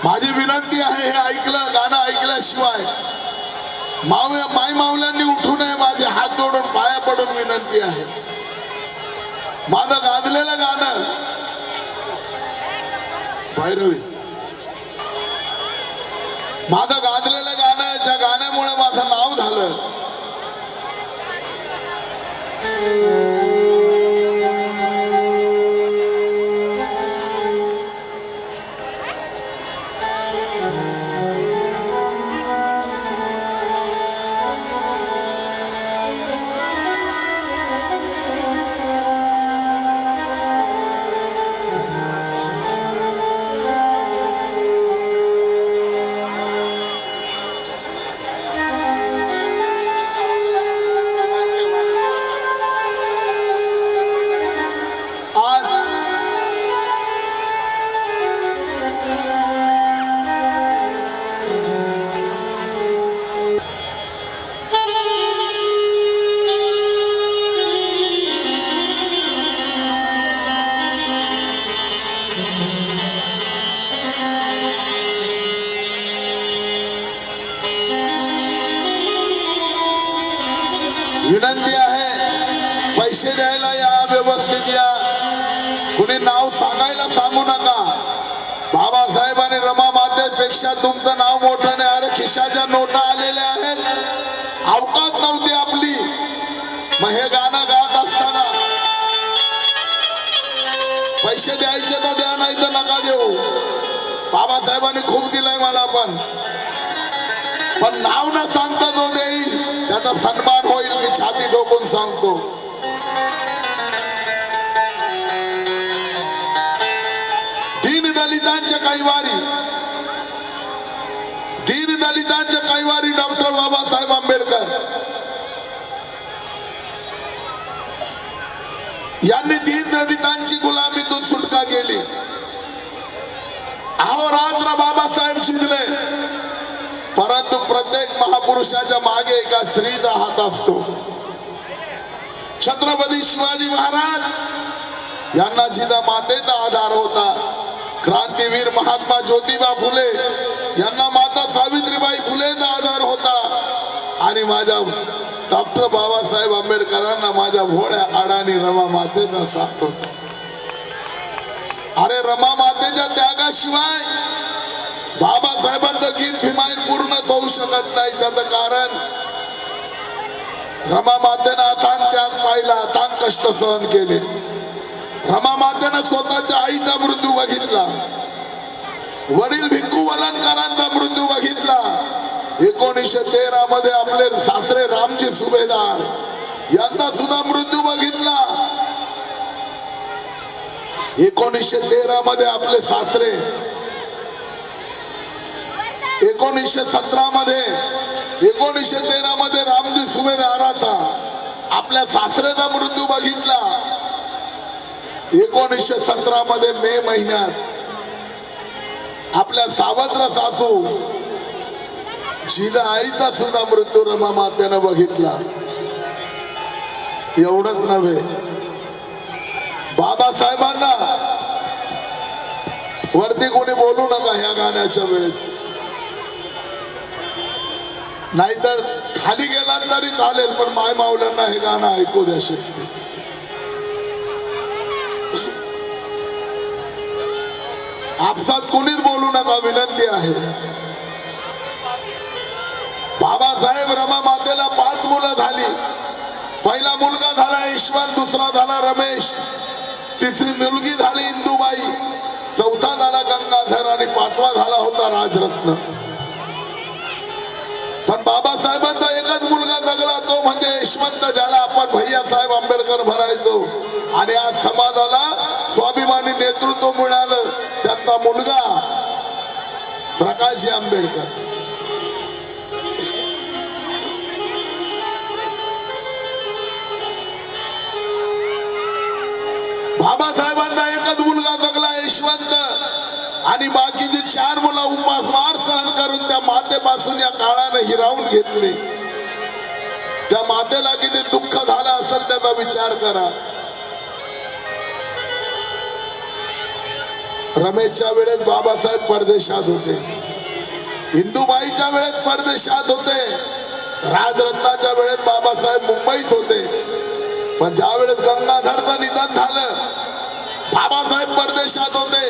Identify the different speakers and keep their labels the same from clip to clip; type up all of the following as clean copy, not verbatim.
Speaker 1: माझी विनंती आहे, हे ऐकलं गाणं ऐकल्याशिवाय माय माऊल्यांनी उठू नये. माझे हात जोडून पाया पडून विनंती आहे. माझं गाजलेलं गाणं भैरवी, माझं गाजलेलं गाणं, ज्या गाण्यामुळे माझं नाव झालं, विनंती आहे, पैसे द्यायला या, व्यवस्थित या, कुणी नाव सांगायला सांगू नका. बाबासाहेब आणि रमा मातेपेक्षा तुमचं नाव मोठं नाही. अरे खिशाच्या नोटा आलेल्या आहेत, अवकात नव्हती आपली. मग हे गाणं गात असताना पैसे द्यायचे तर द्या, नाही तर नका देऊ. बाबासाहेबांनी खूप दिलंय मला, पण नाव न सांगता जो देईल त्याचा सन्मान होईल. मी छाती ठोकून सांगतो. दीन दलितांच्या कैवारी, दीन दलितांच्या कैवारी डॉक्टर बाबासाहेब आंबेडकर यांनी दीन दलितांची गुलामीतून सुटका केली. अहोरात्र बाबासाहेब शिकले, परंतु प्रत्येक महापुरुषाच्या मागे एका स्त्रीचा हात असतो. छत्रपती शिवाजी महाराज यांना जिजा मातेचा आधार होता. क्रांतीवीर महात्मा ज्योतिबा फुले यांना माता सावित्रीबाई फुलेचा आधार होता. आणि माझ्या डॉक्टर बाबासाहेब आंबेडकरांना माझ्या भोळ्या अडाणी रमा मातेचा साथ होता. अरे रमा मातेच्या त्यागाशिवाय बाबासाहेबांचं गीत भीमाईन पूर्णच होऊ शकत नाही. त्याचं कारण रमा मातेनं अथांग त्याग पाहिला, अथांग कष्ट सहन केले. रमा मातेनं स्वतःच्या आईचा मृत्यू बघितला, वडील भिक्खू वलनकरांचा मृत्यू बघितला. 1913 मध्ये आपले सासरे रामजी सुभेदार यांचा सुद्धा मृत्यू बघितला. 1913 मध्ये आपले सासरे, 1917 मध्ये, 1913 मध्ये रामजी सुभेदाराचा आपल्या सासऱ्याचा मृत्यू बघितला. 1917 मध्ये मे महिन्यात आपल्या सावत्र सासू जिजा आईचा सुद्धा मृत्यू रमा मातेनं बघितला. एवढंच नव्हे, बाबासाहेबांना वरती कोणी बोलू नका ह्या गाण्याच्या वेळेस, नाहीतर खाली गेला तरी चालेल, पण माय माऊल्यांना हे गाणं ऐकू द्या शिस्ती. आपसात कोणीच बोलू नका, विनंती आहे. बाबासाहेब रमा मातेला 5 मुलं झाली. पहिला मुलगा झाला ईश्वर, दुसरा झाला रमेश, तिसरी मुलगी झाली इंदुबाई, चौथा झाला गंगाधर आणि 5वा झाला होता राजरत्न. पण बाबासाहेबांचा एकच मुलगा जगला, तो म्हणजे यशवंत, ज्याला आपण भैयासाहेब आंबेडकर म्हणायचो. आणि आज समाजाला स्वाभिमानी नेतृत्व मिळालं. त्यांचा मुलगा प्रकाशजी आंबेडकर. बाबासाहेबांचा एकच मुलगा जगला यशवंत, आणि बाकीची 4 मुलं उपासमार सहन करून त्या मातेपासून या काळाने हिरावून घेतले. त्या मातेला किती दुःख झालं असेल त्याचा विचार करा. रमेशच्या वेळेस बाबासाहेब परदेशात होते, इंदुबाईच्या वेळेस परदेशात होते, राजरत्नाच्या वेळेस बाबासाहेब मुंबईत होते. पण ज्या वेळेस गंगाधरचं निधन झालं बाबासाहेब परदेशात होते.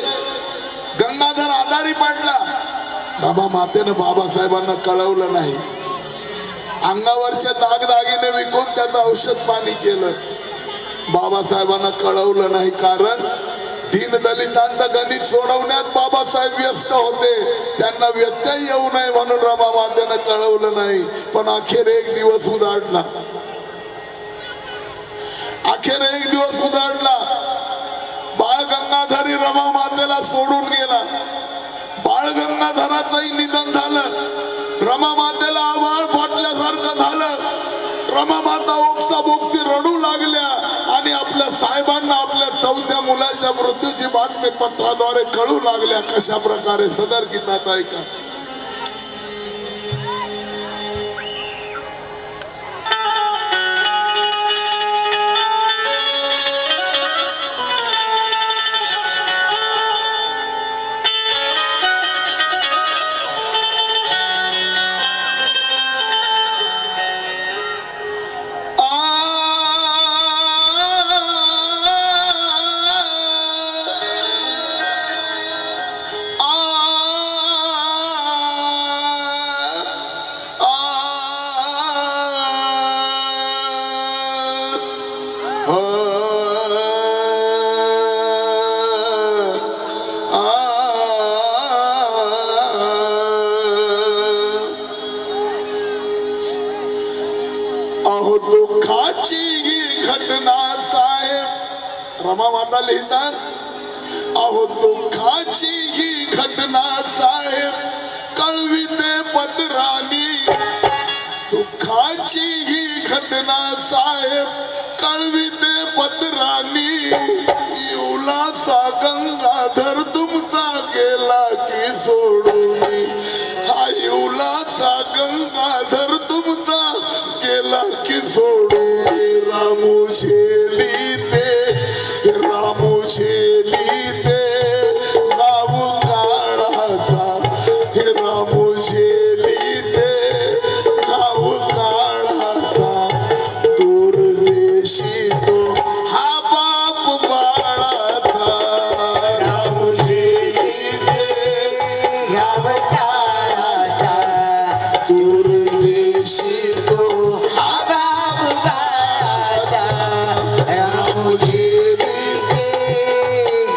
Speaker 1: गंगाधर आजारी पडला, बाबा मातेनं बाबासाहेबांना कळवलं नाही. अंगावरचे दागदागिने विकून त्याचं औषध पाणी केलं, बाबासाहेबांना कळवलं नाही. कारण दीनदलितांचं गणित सोडवण्यात बाबासाहेब व्यस्त होते, त्यांना व्यत्यय येऊ नये म्हणून रमा मातेनं कळवलं नाही. पण अखेर एक दिवस उजाडला, अखेर एक दिवस उजाडला. बाळ गंगाधरी रमा मातेला सोडून गेला. बाळ गंगाधराचंही निधन झालं. रमा मातेला आभाळ फाटल्यासारखं झालं. रमा माता ओक्साबोक्सी रडू लागल्या आणि आपल्या साहेबांना आपल्या चौथ्या मुलाच्या मृत्यूची बातमी पत्राद्वारे कळू लागल्या. कशा प्रकारे सदर गीतात ऐका. दुःखाची ही घटना साहेब, रमा माता लिहितात, अहो दुःखाची ही घटना साहेब कळविते पत्रानी. दुःखाची ही घटना साहेब कळविते पत्रानी. युलासा गंगाधर तुमचा गेला की सोडून, हा युलासा गंगाधर तुमचा गेला की सोडून. रामू झेलीते, रामू झेलीते नाव काळाचा, हे रामू झेलीते नाव काळाचा. दूरदेशी तो हा बाप बाळाचा.
Speaker 2: रामू झेलीते नाव काळाचा, दूरदेशी तो हा बाप बाळाचा. रामू झेलीते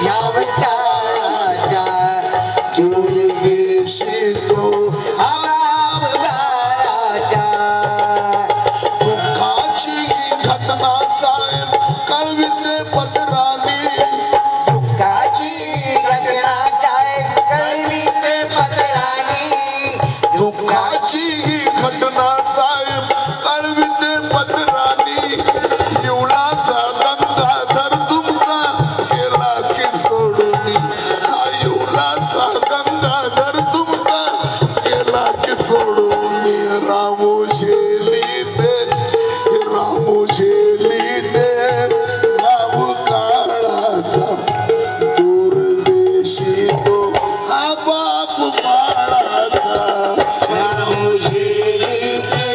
Speaker 2: नाव काळाचा, दूरदेशी तो हा बाप बाळाचा.
Speaker 1: दुःखाची ही घटना साहेब कळविते पत्रानी.
Speaker 2: दुःखाची घटना साहेब कळविते पत्रानी.
Speaker 1: दुःखाची ही घटना साहेब कळविते पत्रानी. युलासा गंगाधर तुमचा गेला की सोडून, हा युलासा गंगाधर तुमचा गेला की सोडून. रामू झेलीते, रामू झेलीते नाव काळाचा. दूरदेशी तो हा बाप बाळाचा.
Speaker 2: रामू झेलीते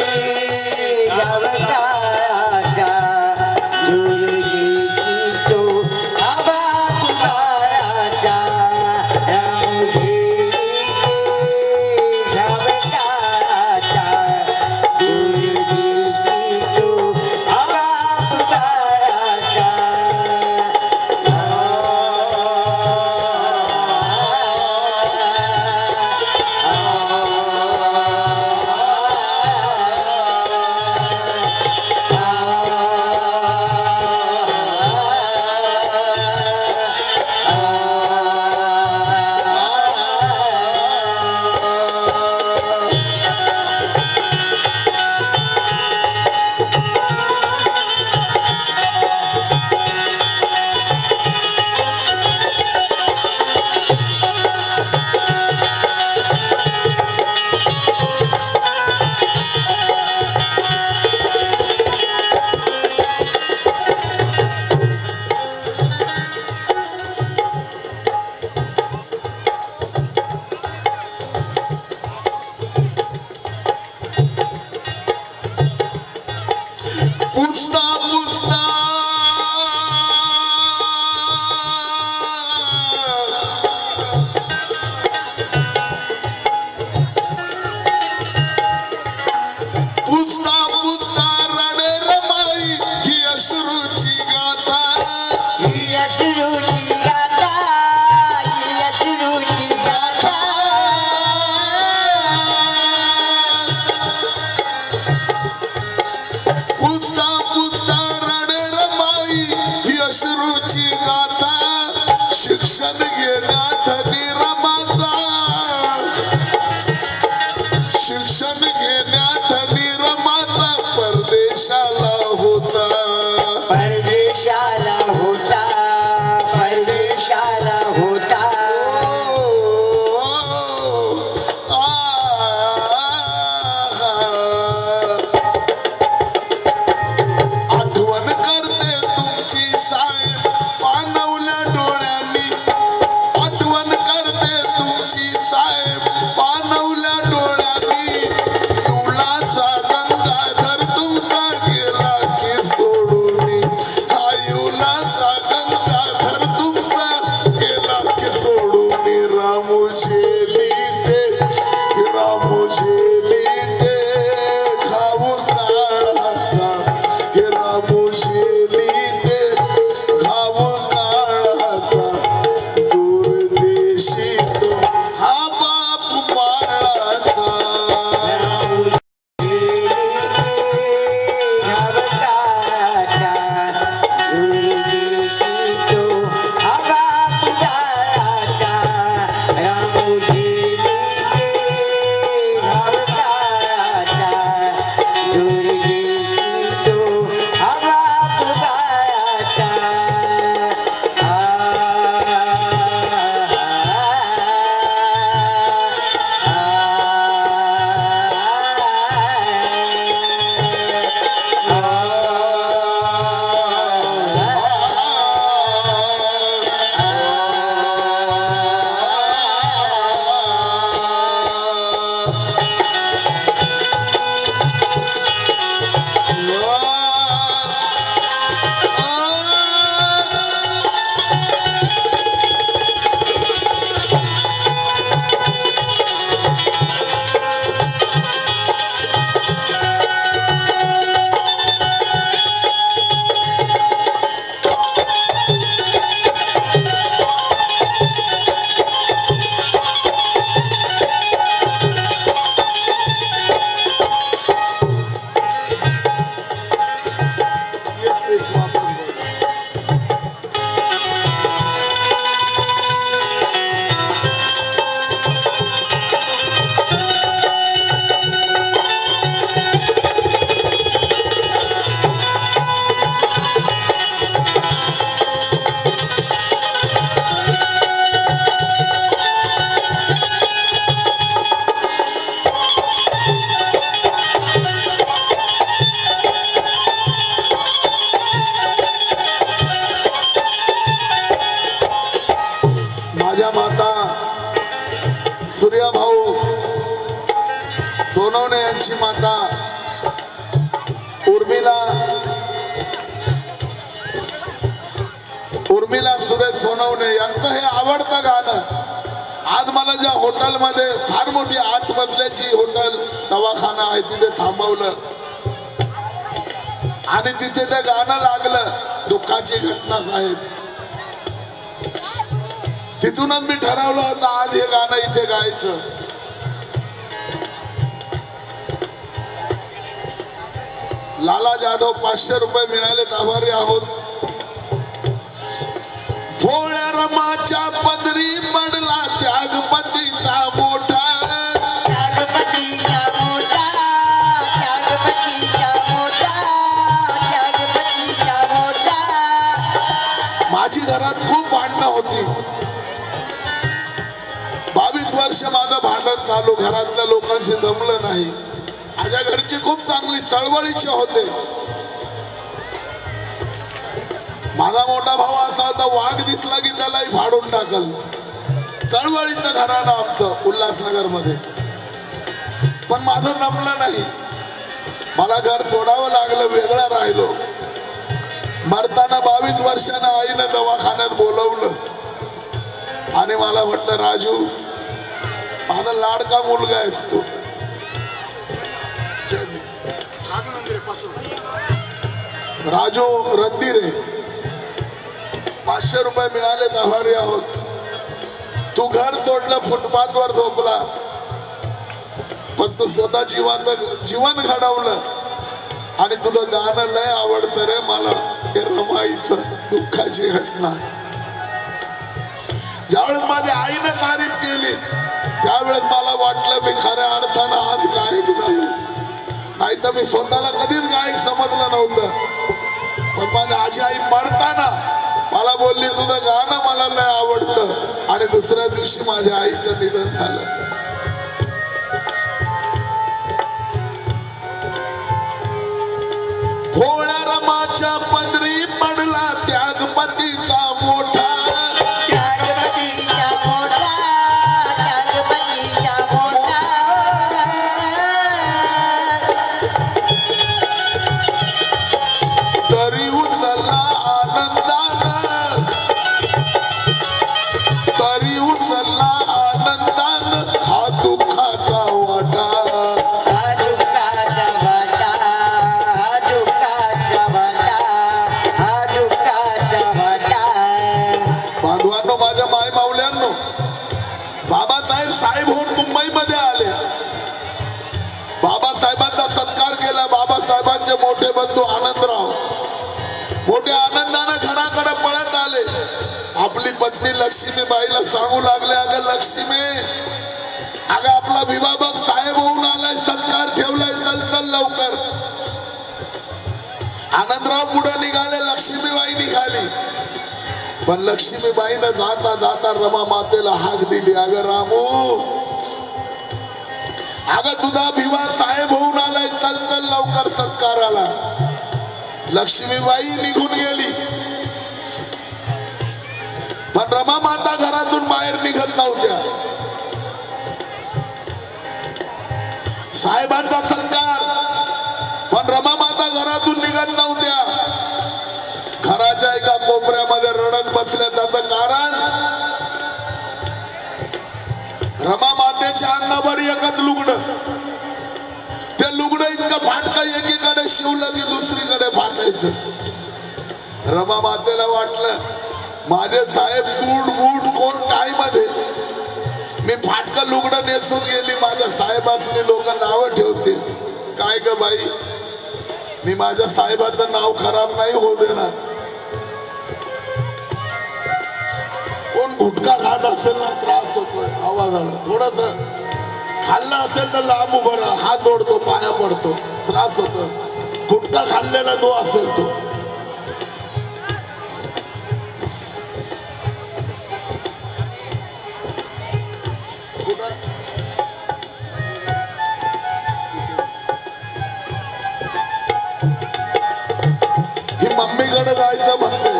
Speaker 1: भाऊ सोनवणे यांची माता उर्मिला सुरेश सोनवणे यांचं हे आवडतं गाणं. आज मला ज्या हॉटेलमध्ये फार मोठी 8 मजल्याची हॉटेल दवाखाना आहे तिथे थांबवलं आणि तिथे ते गाणं लागलं. दुःखाची घटना साहेब. तिथूनच मी ठरवलं होतं आज हे गाणं इथे गायचं. लाला जाधव 500 रुपये मिळाले, आभारी आहोत. भोळ्या रमाच्या पदरी पडला त्यागपतीचा मोठा.
Speaker 2: त्यागपतीचा मोठा, त्यागपतीचा मोठा, त्यागपतीचा मोठा.
Speaker 1: माझी घरात खूप भांडणं होती. 22 वर्ष माझं भांडण चालू, घरातल्या लोकांशी जमलं नाही. माझ्या घरची खूप चांगली चळवळीचे होते. माझा मोठा भाऊ असा होता, वाघ दिसला की त्यालाही फाडून टाकल. चळवळीचं घराणं आमचं उल्हासनगर मध्ये. पण माझं जमलं नाही. मला घर सोडावं लागलं, वेगळं राहिलो. मरताना 22 वर्षानं आईनं दवाखान्यात बोलवलं आणि मला म्हटलं, राजू माझा लाडका मुलगा आहेस तू. राजू रणधीरे 500 रुपये मिळाले, आभारी आहोत. तू घर सोडलं, फुटपाथ वर झोपला, पण तू स्वतः जीवन घडवलं आणि तुझं गाणं लय आवडतं रे मला. हे रमाईचं दुःखाची घटना. ज्यावेळेस माझ्या आईनं तारीफ केली त्यावेळेस मला वाटलं मी खऱ्या अर्थानं आज गायक झालो. नाही तर मी स्वतःला कधीच गायक समजलं नव्हतं. पण माझी आजी आई मरताना मला बोलली, तुझं गाणं मला लय आवडतं. आणि दुसऱ्या दिवशी माझ्या आईचं निधन झालं. भोळ्या रमाच्या पदरी पडला त्यागपतीचा मोठा.
Speaker 2: त्यागपतीचा मोठा, त्यागपतीचा मोठा.
Speaker 1: तरी उचलला आनंदानं, तरी उचलला आनंदानं हा दुःखाचा वाटा.
Speaker 2: हा दुःखाचा वाटा, हा दुःखाचा वाटा, हा दुःखाचा वाटा.
Speaker 1: बांधवांनो, माझ्या माय माऊल्यांनो, बाबासाहेब साहेब होऊन मुंबईमध्ये आले. बाबासाहेबांचा सत्कार केला. बाबासाहेबांचे मोठे बंधू आनंदराव मोठ्या आनंदाने घराकडे पळत आले. आपली पत्नी लक्ष्मीबाईला सांगू लागले, अगं लक्ष्मी, अगं आपला विभाबक साहेब होऊन आलाय, सत्कार ठेवलाय, चल चल लवकर. आनंदराव पुढे निघाले, लक्ष्मीबाई निघाली. पण लक्ष्मीबाईनं जाता जाता रमा मातेला हाक दिली, अगं रामू, अगं तुझा भिवा साहेब होऊन आलाय, चल चल लवकर सत्काराला. लक्ष्मीबाई निघून गेली. पण रमा माता घरातून बाहेर निघत नव्हत्या. साहेबांचा सत्कार, पण रमा माता घरातून निघत नव्हत्या. घराच्या एका कोपऱ्यामध्ये रडत बसल्या. त्याचं कारण, रमा मातेच्या अंगावर एकच लुगडं. ते लुगडं इतकं फाटकं, एकीकडे शिवलं की दुसरीकडे फाटायचं. रमा मातेला वाटलं, माझे साहेब सूट बूट कोण काय मध्ये, मी फाटकं लुगडं नेसून गेली, माझ्या साहेबांनी लोक नावं ठेवतील. काय ग बाई, मी माझ्या साहेबाचं नाव खराब नाही होऊ देणार. कोण गुटखा खात असेल ना, त्रास होतोय आवाजाला, थोडस खाल्लं असेल तर लांब उभं राहा, हात जोडतो, पाया पडतो, त्रास होतो. गुटखा खाल्लेला जो असेल तो. ही मम्मीकडे जायचं म्हणते.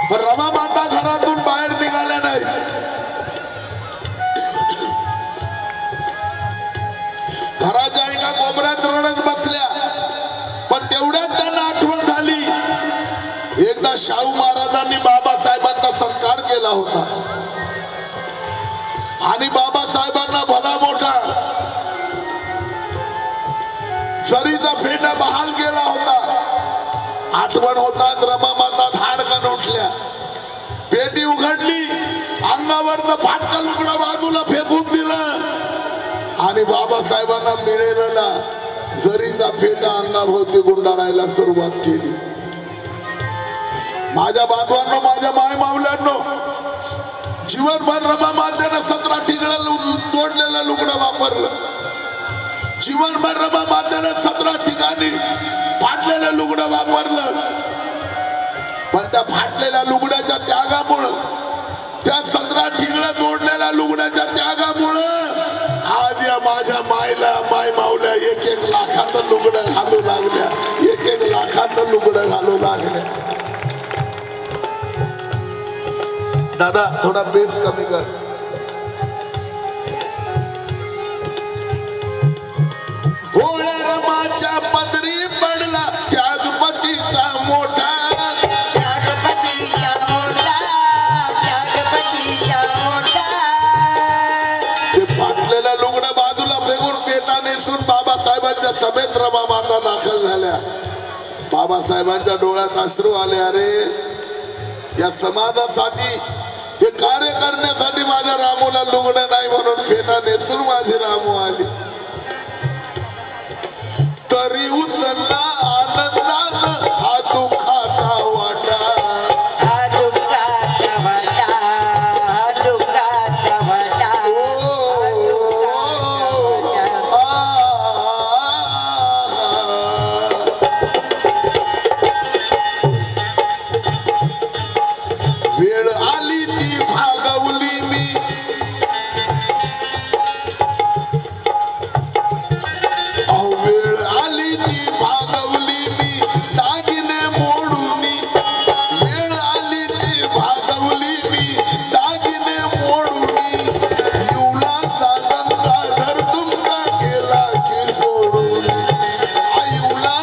Speaker 1: पण रमा माता घरातून बाहेर निघाली. शाहू महाराजांनी बाबासाहेबांचा सत्कार केला होता आणि बाबासाहेबांना भला मोठा जरीचा फेटा बहाल केला होता. आठवण होतात रमा माता धाडकन उठल्या, पेटी उघडली, अंगावरचं फाटकन लुगडं बाजूला फेकून दिलं आणि बाबासाहेबांना मिळेलेला जरीचा फेटा अंगाभोवती गुंडाळायला सुरुवात केली. माझ्या बांधवांनो, माझ्या माय मावल्यांनो, जीवनभर रमा मातेनं 17 ठिकाणी तोडलेलं लुगडं वापरलं. जीवनभर रमा मातेनं 17 ठिकाणी फाटलेलं लुगडं वापरलं. पण त्या फाटलेल्या लुगड्याच्या त्यागामुळं, त्या 17 ठिकाणी तोडलेल्या लुगड्याच्या त्यागामुळं आज या माझ्या मायला, माय मावल्या 1-1 लाखाचं लुगडं घालू लागल्या, 1-1 लाखाचं लुगडं घालू लागल्या. दादा थोडा बेस कमी कर. भोळ्या रमाच्या पदरी पडला त्यागपतीचा मोठा,
Speaker 2: त्यागपतीचा मोठा, त्यागपतीचा मोठा.
Speaker 1: ते फाटलेल्या लुगडं बाजूला फेकून पेटा नेसून बाबासाहेबांच्या सभेत रमा माता दाखल झाल्या. बाबासाहेबांच्या डोळ्यात अश्रू आले. अरे या समाजासाठी, हे कार्य करण्यासाठी माझ्या रामूला लुगडं नाही म्हणून फेटा नेसून माझी रामू आली. तरी उचलला आनंदानं हा दुःखाचा वाटा,
Speaker 2: हा दुःखाचा वाटा, हा दुःखाचा वाटा.
Speaker 1: वेळ आली ती भागवली मी, वेळ आली ती भागवली मी दागिने मोडूनी, वेळ आली ती भागवली मी दागिने मोडूनी. युला गंगाधर तुमका गेला की सोडून, आयुला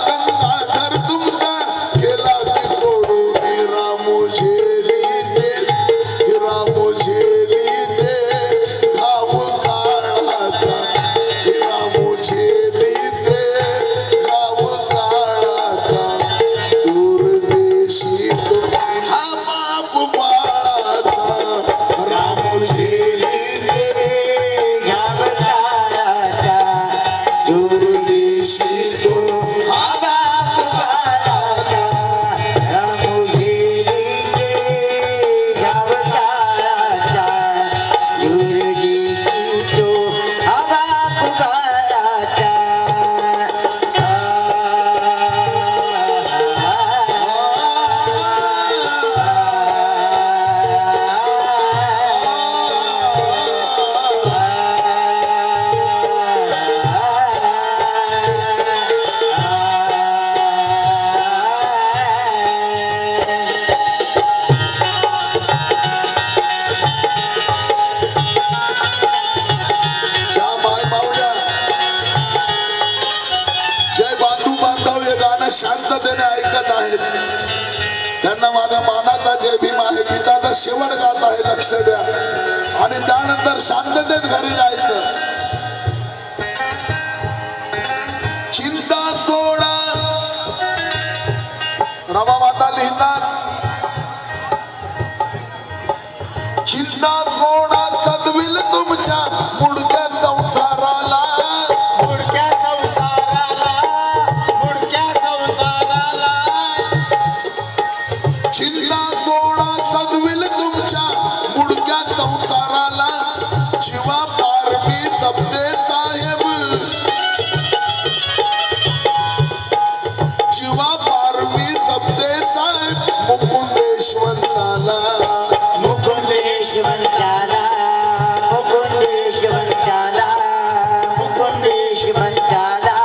Speaker 1: गंगाधर तुमका गेला की सोडून. रामू झेली दे, रामू झेली दे घाव काळाचा, रामू झेली दे घाव काळाचा. दूरदेशी तो हा बाप बाळाचा, रामू झेली दे
Speaker 2: घाव काळाचा,
Speaker 1: दूरदेशी तो हा
Speaker 2: बाप बाळाचा. रामू झेली दे घाव काळाचा, दूरदेशी तो हा बाप बाळाचा.
Speaker 1: ज्या माय मावल्या, जय बांधू बांधव हे गाणं शांततेने ऐकत आहेत, त्यांना माझ्या मानाचा जय भीम आहे. गीताचा शेवट गात आहे, लक्ष द्या. आणि त्यानंतर शांततेत घरी जायचं. चिंता सोडा, रमा माता लिहितात, चिंता सोडा सदविल तुमच्या मुडक्या संसाराला,
Speaker 2: मुडक्या संसाराला, मुडक्या संसाराला.
Speaker 1: चिंता सोडा सदविल तुमच्या मुडक्या संसाराला. जीवा पारमी सबदे साहेब, जीवा पारमी सबदे साहेब मुकुंदेश्वराला,
Speaker 2: मुकुंदेश्वराला, मुकुंदेश्वराला, मुकुंदेश्वराला.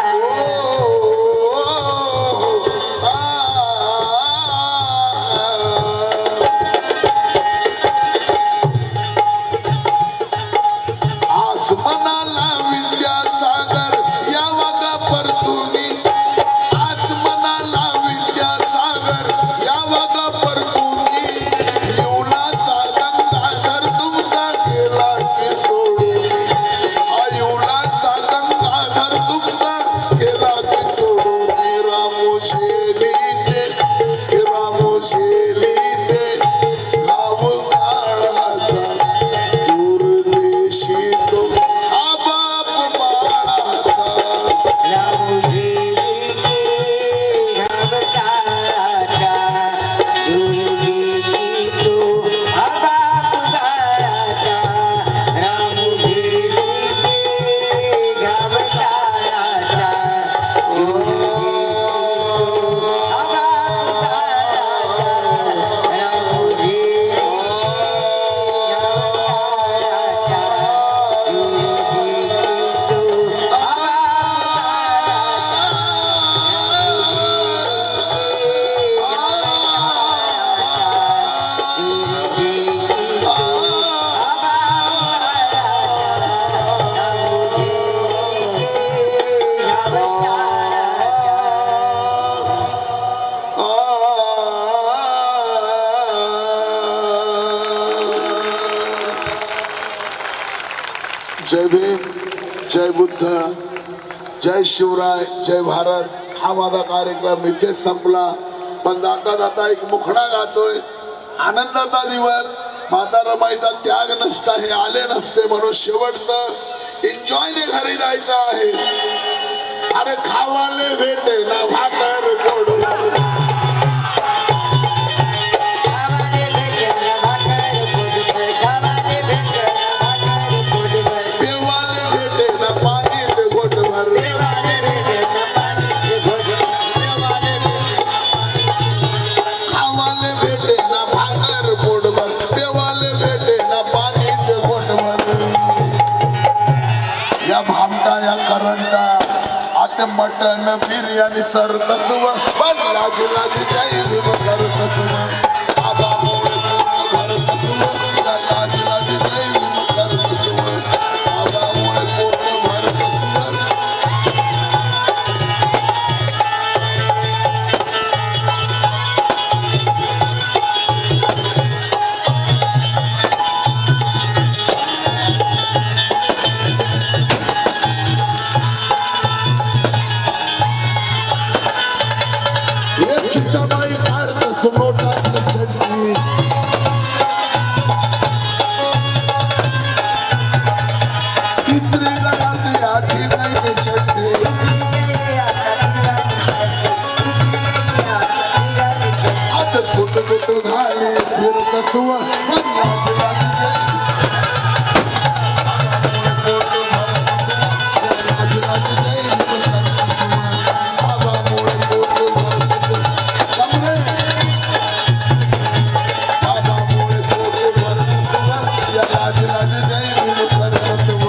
Speaker 1: जय भीम, जय बुद्ध, जय शिवराय, जय भारत. हा माझा कार्यक्रम इथेच संपला. पण जाता जाता एक मुखडा गातोय. आनंदाचा दिवस. माता रमाईचा त्याग नसता हे आले नसते, म्हणून शेवटचं एन्जॉयने घरी जायचं आहे. अरे खावाले भेटे ना भाकर पोटभर, पेवाले भेटे ना पाणी ते घोटभर, खावाले भेटे ना भाकर पोटभर, पेवाले भेटे ना पाणी ते घोटभर. या भामटा या करंटा आते मटन बिर्याणी सर तत्व पण लाज लाज जाई भीम कर तत्व. आबा मोळे पूर्ण घर तत्व, लाज लाज जाई भीम कर तत्व. आबा मोळे पूर्ण घर तत्व. एक खिस्साबाई काढतस नोटातली चटणी, तिसरी गळ्यात आठी नाही चटणी. आता सुट सुट घाली फिरतस वर पण लाज लाज जाई. लाज लाज जाई भीम कर तत्व. आबा मोळे पूर्ण घर तत्व. कमरे आबा मोळे पूर्ण घर तत्व. या लाज लाज जाई भीम कर तत्व.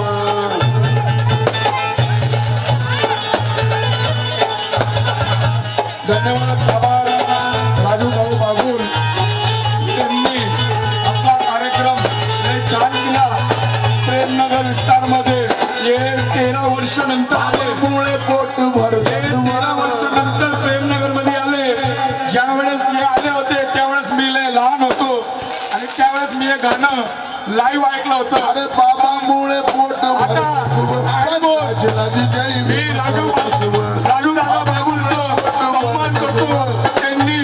Speaker 3: धन्यवाद आभार राजू भाऊ बागुल यांनी आपला कार्यक्रम लय छान केला. प्रेमनगर विस्तारमध्ये हे 13 वर्ष नंतर आले.
Speaker 1: मुळे पोट भर
Speaker 3: हे 13 वर्ष नंतर प्रेमनगर मध्ये आले. ज्या वेळेस हे आले होते त्यावेळेस मी लय लहान होतो आणि त्यावेळेस मी हे गाणं लाईव्ह ऐकलं होतं.
Speaker 1: अरे बाबा मुळे पोट भर
Speaker 3: आता
Speaker 1: लाज लाज जाई
Speaker 3: मी
Speaker 1: भीम
Speaker 3: राजू
Speaker 1: कर तत्व.
Speaker 3: राजू दादा बागुलचं सन्मान करतो. त्यांनी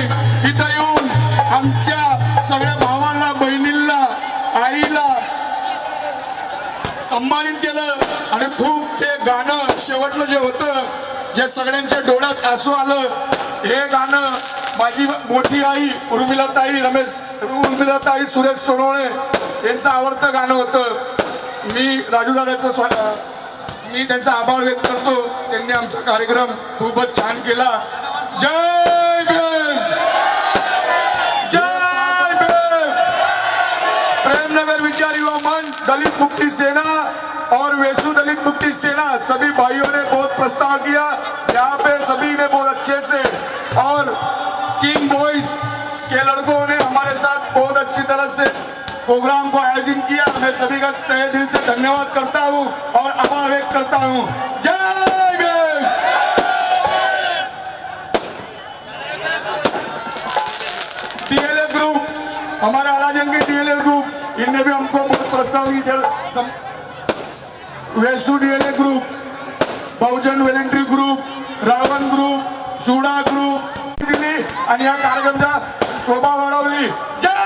Speaker 3: इथं येऊन आमच्या सगळ्या भावांना, बहिणींना, आईला सन्मानित केलं आणि खूप ते गाणं शेवटलं जे होतं, जे सगळ्यांच्या डोळ्यात आसू आलं, हे गाणं माझी मोठी आई उर्मिलाताई सुरेश सोनवणे यांचं आवडतं गाणं होतं. मी राजूदादाचं मी त्यांचा आभार व्यक्त करतो. त्यांनी आमचा कार्यक्रम खूपच छान केला. जय भीम, जय भीम. प्रेमनगर विचार युवा मंच, दलित मुक्ति सेना और वेसु दलित मुक्ति सेना, सभी भाइयों ने बहुत प्रस्ताव किया. यहाँ पे सभी ने बहुत अच्छे से, और किंग बॉयज के लड़कों ने हमारे साथ बहुत अच्छी तरह से प्रोग्राम को आयोजन किया. मैं सभी का तहे दिल से धन्यवाद करता हूँ और आभार व्यक्त करता हूँ. जय भीम. डीएलए ग्रुप, हमारे आलाजन के डीएलए ग्रुप, इनने भी हमको बहुत प्रस्ताव दिया. वेसु DLA group, Bahujan voluntary group, Ravan group, सुडा ग्रुप दिली आणि या कार्यक्रमाचा शोभा वाढवली. जय